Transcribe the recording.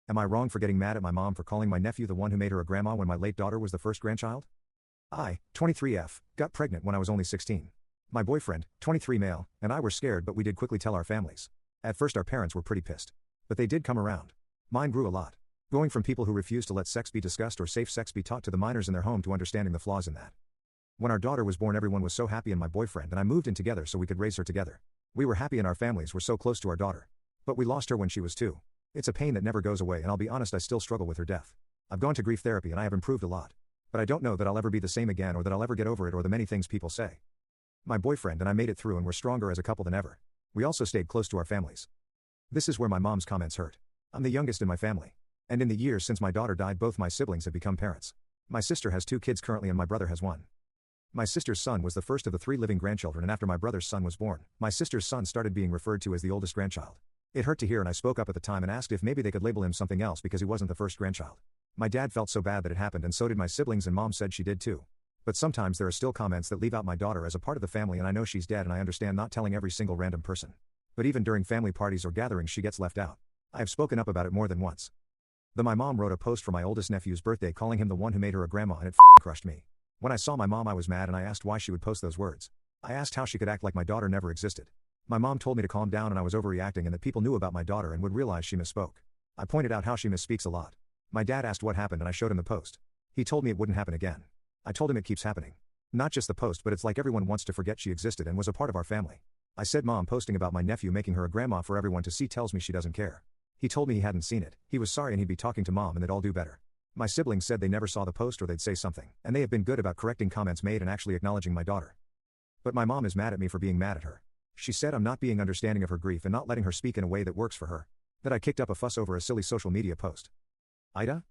Am I wrong for getting mad at my mom for calling my nephew the one who made her a grandma when my late daughter was the first grandchild? I, 23F, got pregnant when I was only 16. My boyfriend, 23 male, and I were scared, but we did quickly tell our families. At first our parents were pretty pissed. But they did come around. Mine grew a lot. Going from people who refused to let sex be discussed or safe sex be taught to the minors in their home to understanding the flaws in that. When our daughter was born, everyone was so happy, and my boyfriend and I moved in together so we could raise her together. We were happy and our families were so close to our daughter. But we lost her when she was 2. It's a pain that never goes away, and I'll be honest, I still struggle with her death. I've gone to grief therapy and I have improved a lot. But I don't know that I'll ever be the same again, or that I'll ever get over it, or the many things people say. My boyfriend and I made it through and we're stronger as a couple than ever. We also stayed close to our families. This is where my mom's comments hurt. I'm the youngest in my family. And in the years since my daughter died, both my siblings have become parents. My sister has 2 kids currently and my brother has 1. My sister's son was the first of the 3 living grandchildren, and after my brother's son was born, my sister's son started being referred to as the oldest grandchild. It hurt to hear, and I spoke up at the time and asked if maybe they could label him something else because he wasn't the first grandchild. My dad felt so bad that it happened, and so did my siblings, and mom said she did too. But sometimes there are still comments that leave out my daughter as a part of the family, and I know she's dead, and I understand not telling every single random person. But even during family parties or gatherings she gets left out. I have spoken up about it more than once. My mom wrote a post for my oldest nephew's birthday calling him the one who made her a grandma, and it crushed me. When I saw my mom I was mad, and I asked why she would post those words. I asked how she could act like my daughter never existed. My mom told me to calm down and I was overreacting, and that people knew about my daughter and would realize she misspoke. I pointed out how she misspeaks a lot. My dad asked what happened and I showed him the post. He told me it wouldn't happen again. I told him it keeps happening. Not just the post, but it's like everyone wants to forget she existed and was a part of our family. I said mom posting about my nephew making her a grandma for everyone to see tells me she doesn't care. He told me he hadn't seen it, he was sorry and he'd be talking to mom and they'd all do better. My siblings said they never saw the post or they'd say something, and they have been good about correcting comments made and actually acknowledging my daughter. But my mom is mad at me for being mad at her. She said I'm not being understanding of her grief and not letting her speak in a way that works for her. That I kicked up a fuss over a silly social media post. AITA?